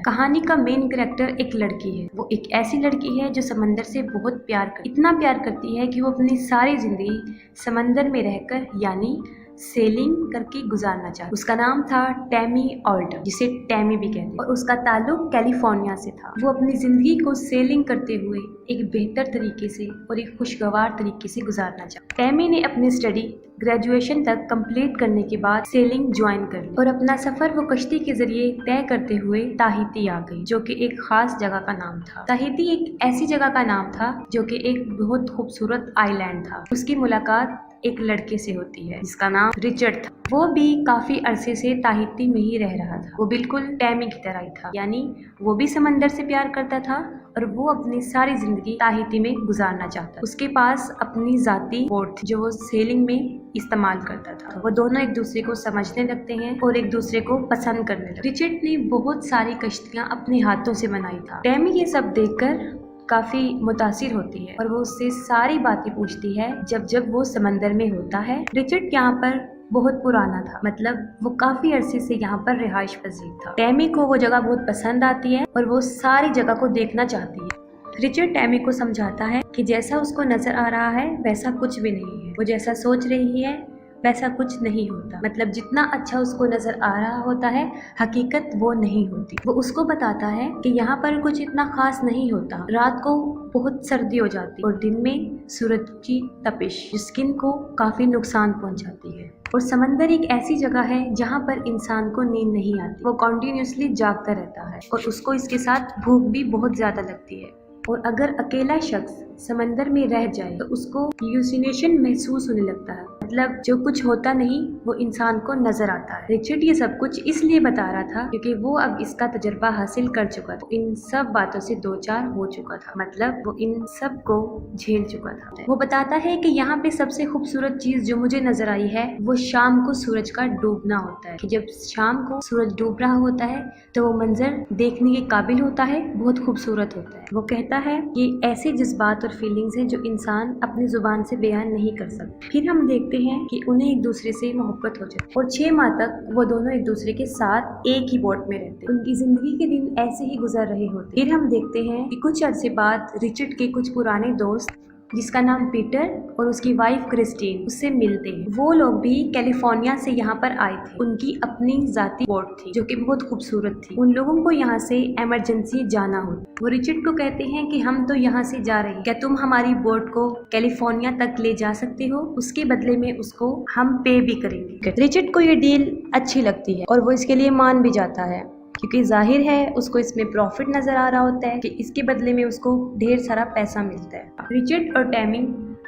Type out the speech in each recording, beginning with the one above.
है। कहानी का मेन कैरेक्टर एक लड़की है। वो एक ऐसी लड़की है जो समंदर से बहुत इतना प्यार करती है कि वो अपनी सारी जिंदगी समंदर में रहकर यानी सेलिंग करके गुजारना चाहती। उसका नाम था टैमी ऑल्टर, जिसे टैमी भी कहते हैं, और उसका ताल्लुक कैलिफोर्निया से था। वो अपनी जिंदगी को सेलिंग करते हुए एक बेहतर तरीके से और एक खुशगवार तरीके से गुजारना चाहती। टैमी ने अपनी स्टडी ग्रेजुएशन तक कंप्लीट करने के बाद सेलिंग ज्वाइन कर ली और अपना सफर वो कश्ती के जरिए तय करते हुए ताहिती आ गई, जो कि एक खास जगह का नाम था। ताहिती एक ऐसी जगह का नाम था जो कि एक बहुत खूबसूरत आइलैंड था। उसकी मुलाकात एक लड़के से होती है जिसका नाम रिचर्ड था। वो भी काफी अरसे से ताहिती में ही रह रहा था। वो बिल्कुल टैमी की तरह ही था, यानी वो भी समंदर से प्यार करता था और वो अपनी सारी जिंदगी ताहिती में गुजारना चाहता। उसके पास अपनी जाती बोट थी जो वो सेलिंग में इस्तेमाल करता था। वो दोनों एक दूसरे को समझने लगते हैं और एक दूसरे को पसंद करने लगते। रिचर्ड ने बहुत सारी कश्तियां अपने हाथों से बनाई था। टैमी ये सब देखकर काफी मुतासिर होती है और वो उससे सारी बातें पूछती है जब वो समंदर में होता है। रिचर्ड यहाँ पर बहुत पुराना था, मतलब वो काफी अरसे से यहाँ पर रिहाइश पजीर था। टैमी को वो जगह बहुत पसंद आती है और वो सारी जगह को देखना चाहती है। रिचर्ड टैमी को समझाता है कि जैसा उसको नजर आ रहा है वैसा कुछ भी नहीं है। वो जैसा सोच रही है वैसा कुछ नहीं होता, मतलब जितना अच्छा उसको नजर आ रहा होता है हकीकत वो नहीं होती। वो उसको बताता है कि यहाँ पर कुछ इतना खास नहीं होता। रात को बहुत सर्दी हो जाती और दिन में सूरज की तपिश स्किन को काफी नुकसान पहुंचाती है। और समंदर एक ऐसी जगह है जहाँ पर इंसान को नींद नहीं आती। वो कॉन्टिन्यूसली जागता रहता है और उसको इसके साथ भूख भी बहुत ज्यादा लगती है। और अगर अकेला शख्स समंदर में रह जाए तो उसको ह्यूसिनेशन महसूस होने लगता है, मतलब जो कुछ होता नहीं वो इंसान को नजर आता है। रिचर्ड ये सब कुछ इसलिए बता रहा था क्योंकि वो अब इसका तजुर्बा हासिल कर चुका था। इन सब बातों से दो चार हो चुका था, मतलब वो इन सब को झेल चुका था। वो बताता है कि यहाँ पे सबसे खूबसूरत चीज जो मुझे नजर आई है वो शाम को सूरज का डूबना होता है। कि जब शाम को सूरज डूब रहा होता है तो वो मंजर देखने के काबिल होता है, बहुत खूबसूरत होता है। वो कहता है ये ऐसे जज्बात और फीलिंग्स हैं जो इंसान अपनी जुबान से बयान नहीं कर सकता। फिर हम देखते हैं कि उन्हें एक दूसरे से मोहब्बत हो जाती और 6 माह तक वो दोनों एक दूसरे के साथ एक ही बोट में रहते। उनकी जिंदगी के दिन ऐसे ही गुजर रहे होते। फिर हम देखते हैं कि कुछ अरसे बाद रिचर्ड के कुछ पुराने दोस्त जिसका नाम पीटर और उसकी वाइफ क्रिस्टीन उससे मिलते हैं। वो लोग भी कैलिफोर्निया से यहाँ पर आए थे। उनकी अपनी जाती बोट थी जो कि बहुत खूबसूरत थी। उन लोगों को यहाँ से इमरजेंसी जाना हो। वो रिचर्ड को कहते हैं कि हम तो यहाँ से जा रहे हैं, क्या तुम हमारी बोट को कैलिफोर्निया तक ले जा सकते हो? उसके बदले में उसको हम पे भी करेंगे। रिचर्ड को ये डील अच्छी लगती है और वो इसके लिए मान भी जाता है क्योंकि जाहिर है उसको इसमें प्रॉफिट नजर आ रहा होता है कि इसके बदले में उसको ढेर सारा पैसा मिलता है। रिचर्ड और टैमी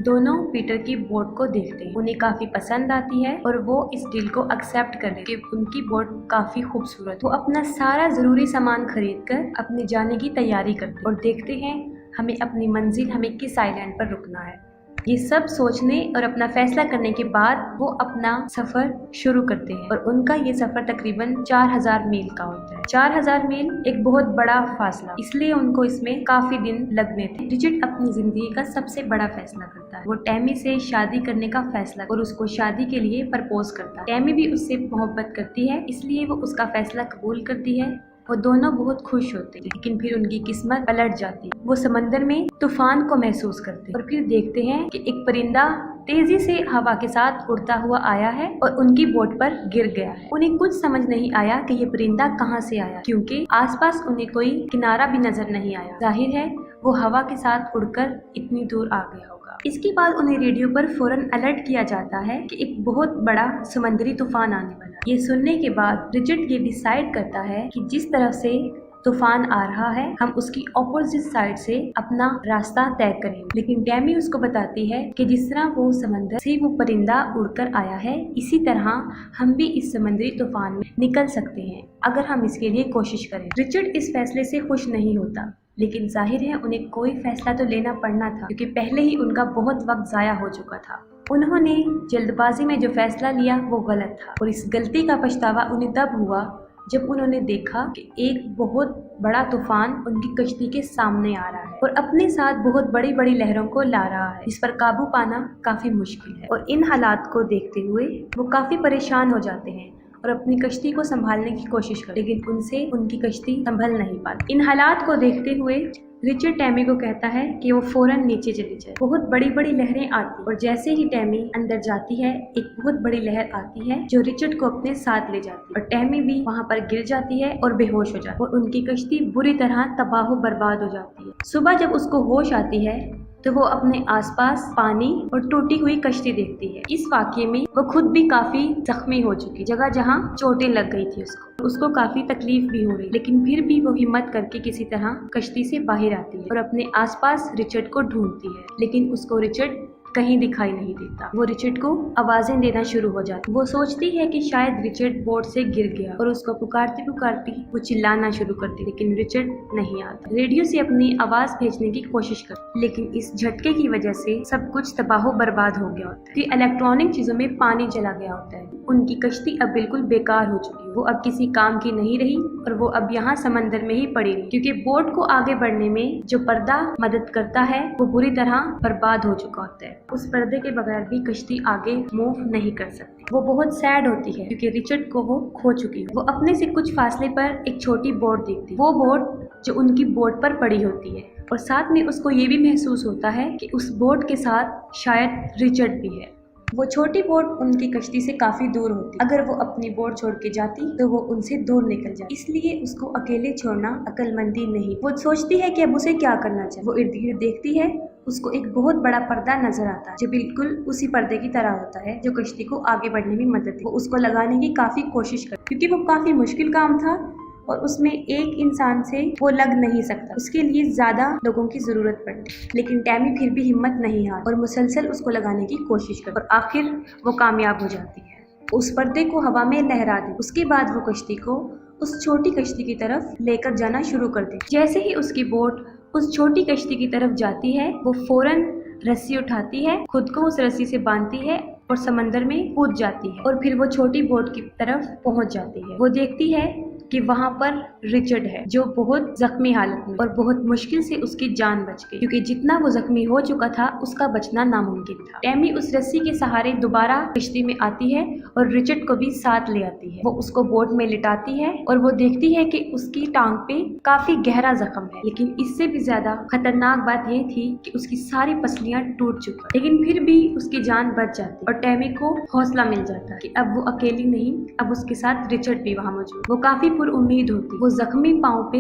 दोनों पीटर की बोट को देखते हैं। उन्हें काफी पसंद आती है और वो इस डील को एक्सेप्ट कर लेते हैं कि उनकी बोट काफी खूबसूरत। वो अपना सारा जरूरी सामान खरीद कर अपने जाने की तैयारी करते हैं और देखते हैं हमें अपनी मंजिल हमें किस आइलैंड पर रुकना है। ये सब सोचने और अपना फैसला करने के बाद वो अपना सफर शुरू करते हैं और उनका ये सफर तकरीबन 4000 मील का होता है। 4000 मील एक बहुत बड़ा फासला, इसलिए उनको इसमें काफी दिन लगने थे। रिचर्ड अपनी जिंदगी का सबसे बड़ा फैसला करता है। वो टैमी से शादी करने का फैसला और उसको शादी के लिए प्रपोज करता है। टैमी भी उससे मोहब्बत करती है, इसलिए वो उसका फैसला कबूल करती है। वो दोनों बहुत खुश होते हैं, लेकिन फिर उनकी किस्मत पलट जाती है। वो समंदर में तूफान को महसूस करते हैं और फिर देखते हैं कि एक परिंदा तेजी से हवा के साथ उड़ता हुआ आया है और उनकी बोट पर गिर गया है। उन्हें कुछ समझ नहीं आया कि ये परिंदा कहाँ से आया, क्योंकि आसपास उन्हें कोई किनारा भी नजर नहीं आया। जाहिर है वो हवा के साथ उड़कर इतनी दूर आ गया होगा। इसके बाद उन्हें रेडियो पर फौरन अलर्ट किया जाता है कि एक बहुत बड़ा समुद्री तूफान आने वाला है। ये सुनने के बाद रिचर्ड ये डिसाइड करता है कि जिस तरफ से तूफान आ रहा है हम उसकी ऑपोजिट साइड से अपना रास्ता तय करेंगे। लेकिन टैमी उसको बताती है कि जिस तरह वो समंदर से वो परिंदा उड़कर आया है इसी तरह हम भी इस समुद्री तूफान में निकल सकते हैं अगर हम इसके लिए कोशिश करें। रिचर्ड इस फैसले से खुश नहीं होता, लेकिन जाहिर है उन्हें कोई फैसला तो लेना पड़ना था क्योंकि पहले ही उनका बहुत वक्त जाया हो चुका था। उन्होंने जल्दबाजी में जो फैसला लिया वो गलत था और इस गलती का पछतावा उन्हें तब हुआ जब उन्होंने देखा कि एक बहुत बड़ा तूफान उनकी कश्ती के सामने आ रहा है और अपने साथ बहुत बड़ी बड़ी लहरों को ला रहा है जिस पर काबू पाना काफी मुश्किल है। और इन हालात को देखते हुए वो काफी परेशान हो जाते हैं और अपनी कश्ती को संभालने की कोशिश करते, लेकिन उनसे उनकी कश्ती संभल नहीं पाती। इन हालात को देखते हुए रिचर्ड टैमी को कहता है कि वो फौरन नीचे चली जाए। बहुत बड़ी बड़ी लहरें आती और जैसे ही टैमी अंदर जाती है एक बहुत बड़ी लहर आती है जो रिचर्ड को अपने साथ ले जाती है और टैमी भी वहाँ पर गिर जाती है और बेहोश हो जाती है और उनकी कश्ती बुरी तरह तबाह बर्बाद हो जाती है। सुबह जब उसको होश आती है तो वो अपने आसपास पानी और टूटी हुई कश्ती देखती है। इस वाकये में वो खुद भी काफी जख्मी हो चुकी, जगह जहाँ चोटें लग गई थी उसको काफी तकलीफ भी हो रही, लेकिन फिर भी वो हिम्मत करके किसी तरह कश्ती से बाहर आती है और अपने आसपास रिचर्ड को ढूंढती है, लेकिन उसको रिचर्ड कहीं दिखाई नहीं देता। वो रिचर्ड को आवाजें देना शुरू हो जाती। वो सोचती है कि शायद रिचर्ड बोट से गिर गया और उसको पुकारती पुकारती वो चिल्लाना शुरू करती, लेकिन रिचर्ड नहीं आता। रेडियो से अपनी आवाज भेजने की कोशिश करती, लेकिन इस झटके की वजह से सब कुछ तबाह बर्बाद हो गया होता है। इलेक्ट्रॉनिक चीजों में पानी चला गया होता है। उनकी कश्ती अब बिल्कुल बेकार हो चुकी है, वो अब किसी काम की नहीं रही और वो अब यहाँ समंदर में ही पड़ी रही, क्योंकि बोट को आगे बढ़ने में जो पर्दा मदद करता है वो बुरी तरह बर्बाद हो चुका होता है। उस पर्दे के बगैर भी कश्ती आगे मूव नहीं कर सकती। वो बहुत सैड होती है क्योंकि रिचर्ड को वो खो चुकी है। वो अपने से कुछ फासले पर एक छोटी बोट देखती है, वो बोट जो उनकी बोट पर पड़ी होती है और साथ में उसको ये भी महसूस होता है कि उस बोट के साथ शायद रिचर्ड भी है। वो छोटी बोट उनकी कश्ती से काफी दूर होती, अगर वो अपनी बोट छोड़ के जाती तो वो उनसे दूर निकल जाती, इसलिए उसको अकेले छोड़ना अक्लमंदी नहीं। वो सोचती है कि अब उसे क्या करना चाहिए। वो इर्द गिर्द देखती है, उसको एक बहुत बड़ा पर्दा नजर आता है जो बिल्कुल उसी पर्दे की तरह होता है जो कश्ती को आगे बढ़ने में मदद है। वो उसको लगाने की काफी कोशिश करती, क्योंकि वो काफी मुश्किल काम था और उसमें एक इंसान से वो लग नहीं सकता, उसके लिए ज्यादा लोगों की जरूरत पड़ती। लेकिन टैमी फिर भी हिम्मत नहीं हारी और मुसलसल उसको लगाने की कोशिश करती और आखिर वो कामयाब हो जाती है। उस पर्दे को हवा में लहरा दी। उसके बाद वो कश्ती को उस छोटी कश्ती की तरफ लेकर जाना शुरू कर दी। जैसे ही उसकी बोट उस छोटी कश्ती की तरफ जाती है वो फौरन रस्सी उठाती है, खुद को उस रस्सी से बांधती है और समंदर में कूद जाती है और फिर वो छोटी बोट की तरफ पहुंच जाती है। वो देखती है कि वहाँ पर रिचर्ड है जो बहुत जख्मी हालत में और बहुत मुश्किल से उसकी जान बच गई, क्योंकि जितना वो जख्मी हो चुका था उसका बचना नामुमकिन था। टैमी उस रस्सी के सहारे दोबारा कश्ती में आती है और रिचर्ड को भी साथ ले आती है। वो उसको बोट में लिटाती है और वो देखती है कि उसकी टांग पे काफी गहरा जख्म है, लेकिन इससे भी ज्यादा खतरनाक बात ये थी कि उसकी सारी पसलियां टूट चुकी, लेकिन फिर भी उसकी जान बच जाती और टैमी को हौसला मिल जाता कि अब वो अकेली नहीं, अब उसके साथ रिचर्ड भी वहाँ मौजूद। वो काफी उम्मीद होती, वो जख्मी पांव पे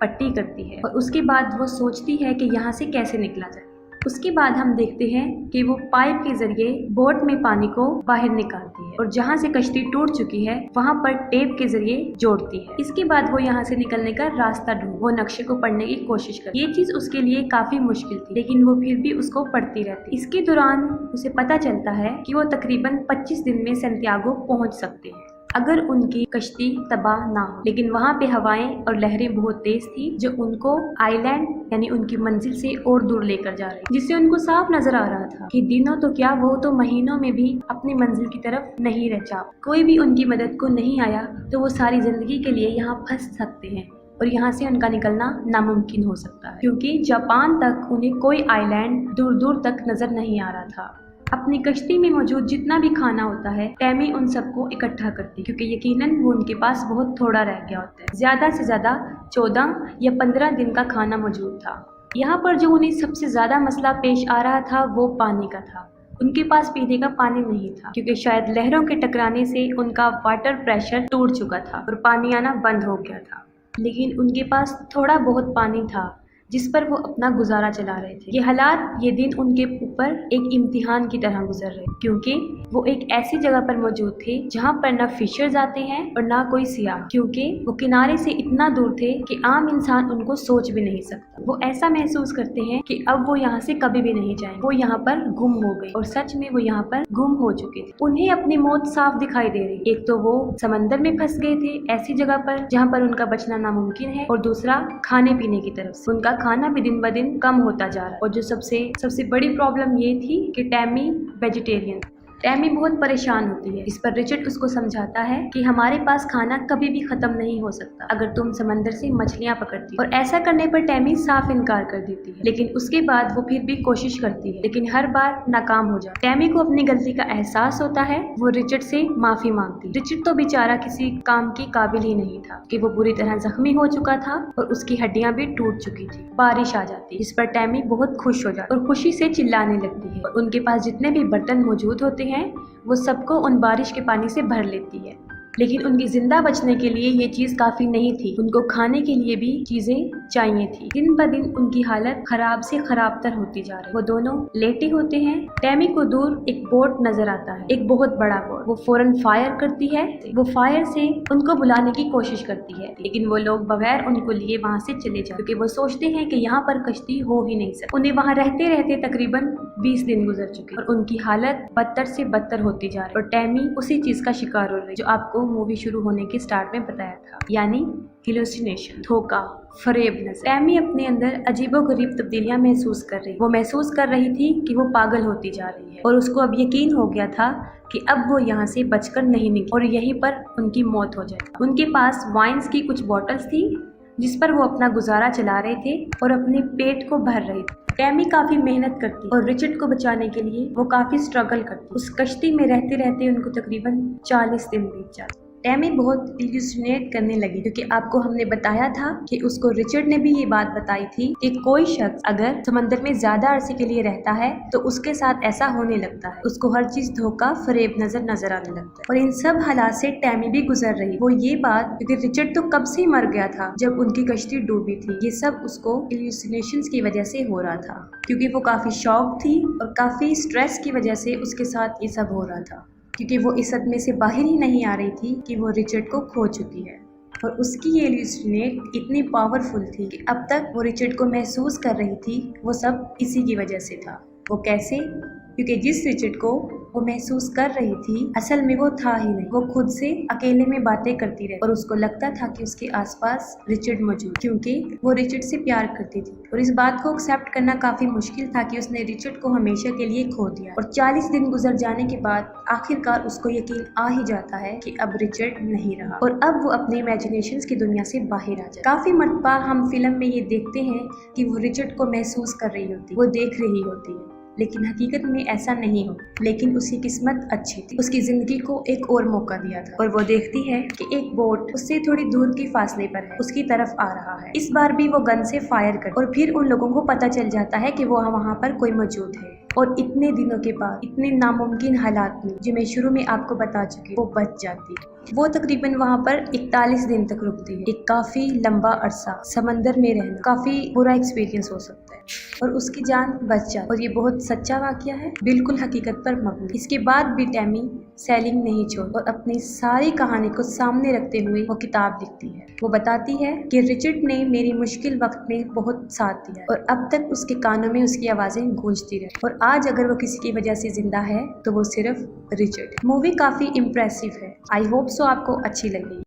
पट्टी करती है और उसके बाद वो सोचती है कि यहाँ से कैसे निकला जाए। उसके बाद हम देखते हैं कि वो पाइप के जरिए बोट में पानी को बाहर निकालती है और जहाँ से कश्ती टूट चुकी है वहाँ पर टेप के जरिए जोड़ती है। इसके बाद वो यहाँ से निकलने का रास्ता ढूंढ, वो नक्शे को पढ़ने की कोशिश करती। ये चीज उसके लिए काफी मुश्किल थी, लेकिन वो फिर भी उसको पढ़ती रहती। इसके दौरान उसे पता चलता है कि वो तकरीबन 25 दिन में सैंटियागो पहुँच सकते हैं अगर उनकी कश्ती तबाह ना हो, लेकिन वहाँ पे हवाएं और लहरें बहुत तेज थी जो उनको आइलैंड यानी उनकी मंजिल से और दूर लेकर जा रही, जिससे उनको साफ नजर आ रहा था कि दिनों तो क्या वो तो महीनों में भी अपनी मंजिल की तरफ नहीं रह जा। कोई भी उनकी मदद को नहीं आया तो वो सारी जिंदगी के लिए यहाँ फंस सकते हैं और यहाँ से उनका निकलना नामुमकिन हो सकता है, क्योंकि जापान तक उन्हें कोई आइलैंड दूर दूर तक नजर नहीं आ रहा था। अपनी कश्ती में मौजूद जितना भी खाना होता है टैमी उन सबको इकट्ठा करती, क्योंकि यकीनन वो उनके पास बहुत थोड़ा रह गया होता है। ज्यादा से ज्यादा 14 या 15 दिन का खाना मौजूद था। यहाँ पर जो उन्हें सबसे ज्यादा मसला पेश आ रहा था वो पानी का था। उनके पास पीने का पानी नहीं था, क्योंकि शायद लहरों के टकराने से उनका वाटर प्रेशर टूट चुका था और पानी आना बंद हो गया था। लेकिन उनके पास थोड़ा बहुत पानी था जिस पर वो अपना गुजारा चला रहे थे। ये हालात, ये दिन उनके ऊपर एक इम्तिहान की तरह गुजर रहे, क्योंकि वो एक ऐसी जगह पर मौजूद थे जहाँ पर ना फिशर्स आते हैं और ना कोई सियाह, क्योंकि वो किनारे से इतना दूर थे कि आम इंसान उनको सोच भी नहीं सकता। वो ऐसा महसूस करते हैं कि अब वो यहाँ से कभी भी नहीं जाएंगे। वो यहाँ पर गुम हो गए और सच में वो यहाँ पर गुम हो चुके थे। उन्हें अपनी मौत साफ दिखाई दे रही। एक तो वो समंदर में फंस गए थे ऐसी जगह पर जहाँ पर उनका बचना नामुमकिन है, और दूसरा खाने पीने की तरफ से उनका खाना भी दिन ब दिन कम होता जा रहा है। और जो सबसे बड़ी प्रॉब्लम ये थी कि टैमी वेजिटेरियन। टैमी बहुत परेशान होती है। इस पर रिचर्ड उसको समझाता है कि हमारे पास खाना कभी भी खत्म नहीं हो सकता अगर तुम समंदर से मछलियां पकड़ती हो। और ऐसा करने पर टैमी साफ इनकार कर देती है, लेकिन उसके बाद वो फिर भी कोशिश करती है, लेकिन हर बार नाकाम हो जाती है। टैमी को अपनी गलती का एहसास होता है। वो रिचर्ड से माफी मांगती है। रिचर्ड तो बेचारा किसी काम के काबिल ही नहीं था कि वो बुरी तरह जख्मी हो चुका था और उसकी हड्डियां भी टूट चुकी थी। बारिश आ जाती, इस पर टैमी बहुत खुश हो जाती और खुशी से चिल्लाने लगती है और उनके पास जितने भी बर्तन मौजूद होते हैं वो सबको उन बारिश के पानी से भर लेती है। लेकिन उनकी जिंदा बचने के लिए ये चीज काफी नहीं थी। उनको खाने के लिए भी चीजें चाहिए थी। दिन ब दिन उनकी हालत खराब से खराब तर होती जा रही। वो दोनों लेटे होते हैं। टैमी को दूर एक बोट नजर आता है, एक बहुत बड़ा बोट। वो फौरन फायर करती है। वो फायर से उनको बुलाने की कोशिश करती है, लेकिन वो लोग बगैर उनको लिए वहाँ से चले जाते, क्योंकि वो सोचते हैं कि यहाँ पर कश्ती हो ही नहीं सकती। उन्हें वहाँ रहते रहते तकरीबन 20 दिन गुजर चुके और उनकी हालत बदतर से बदतर होती जा रही। और टैमी उसी चीज का शिकार हो रही जो आपको मूवी शुरू होने के स्टार्ट में बताया था, यानी हेलुसिनेशन, धोखा, फरेब नजर। टैमी अपने अंदर अजीबोगरीब तब्दीलियां महसूस कर रही। वो महसूस कर रही थी कि वो पागल होती जा रही है और उसको अब यकीन हो गया था कि अब वो यहाँ से बचकर नहीं निकली और यहीं पर उनकी मौत हो जाए। उनके पास वाइन्स की कुछ बॉटल्स थी जिस पर वो अपना गुजारा चला रहे थे और अपने पेट को भर रहे थे। टैमी काफी मेहनत करती और रिचर्ड को बचाने के लिए वो काफी स्ट्रगल करती। उस कश्ती में रहते रहते उनको तकरीबन 40 दिन बीत जाते। टैमी बहुत इल्यूसिनेट करने लगी, क्योंकि आपको हमने बताया था कि उसको रिचर्ड ने भी ये बात बताई थी कि कोई शख्स अगर समंदर में ज्यादा अरसे के लिए रहता है तो उसके साथ ऐसा होने लगता है। उसको हर चीज धोखा, फरेब नजर आने लगता है। और इन सब हालात से टैमी भी गुजर रही। वो ये बात, क्योंकि रिचर्ड तो कब से ही मर गया था जब उनकी कश्ती डूबी थी, ये सब उसको इल्यूसिनेशंस की वजह से हो रहा था, क्योंकि वो काफी शॉक थी और काफी स्ट्रेस की वजह से उसके साथ ये सब हो रहा था, क्योंकि वो इस सदमे से बाहर ही नहीं आ रही थी कि वो रिचर्ड को खो चुकी है। और उसकी ये इल्यूसिनेट इतनी पावरफुल थी कि अब तक वो रिचर्ड को महसूस कर रही थी, वो सब इसी की वजह से था। वो कैसे? क्योंकि जिस रिचर्ड को वो महसूस कर रही थी असल में वो था ही नहीं। वो खुद से अकेले में बातें करती रही और उसको लगता था कि उसके आसपास रिचर्ड मौजूद, क्योंकि वो रिचर्ड से प्यार करती थी। और इस बात को एक्सेप्ट करना काफी मुश्किल था कि उसने रिचर्ड को हमेशा के लिए खो दिया। और 40 दिन गुजर जाने के बाद आखिरकार उसको यकीन आ ही जाता है कि अब रिचर्ड नहीं रहा और अब वो अपने इमेजिनेशंस की दुनिया से बाहर आ जाए। काफी मरतबा हम फिल्म में ये देखते हैं कि वो रिचर्ड को महसूस कर रही होती, वो देख रही होती है, लेकिन हकीकत में ऐसा नहीं हो। लेकिन उसकी किस्मत अच्छी थी, उसकी जिंदगी को एक और मौका दिया था और वो देखती है कि एक बोट उससे थोड़ी दूर की फासले पर है, उसकी तरफ आ रहा है। इस बार भी वो गन से फायर कर और फिर उन लोगों को पता चल जाता है कि वो वहाँ पर कोई मौजूद है। और इतने दिनों के बाद, इतने नामुमकिन हालात में, जो मैं शुरू में आपको बता चुकी, वो बच जाती है। वो तकरीबन वहाँ पर 41 दिन तक रुकती है। एक काफी लंबा अरसा समंदर में रहना काफी बुरा एक्सपीरियंस हो सकता है और उसकी जान बच जाती। और ये बहुत सच्चा वाकया है, बिल्कुल हकीकत पर मबनी। इसके बाद भी टैमी सेलिंग नहीं छोड़ और अपनी सारी कहानी को सामने रखते हुए वो किताब लिखती है। वो बताती है कि रिचर्ड ने मेरी मुश्किल वक्त में बहुत साथ दिया और अब तक उसके कानों में उसकी आवाजें गूंजती रही। और आज अगर वो किसी की वजह से जिंदा है तो वो सिर्फ रिचर्ड। मूवी काफी इम्प्रेसिव है। आई होप सो आपको अच्छी लगी।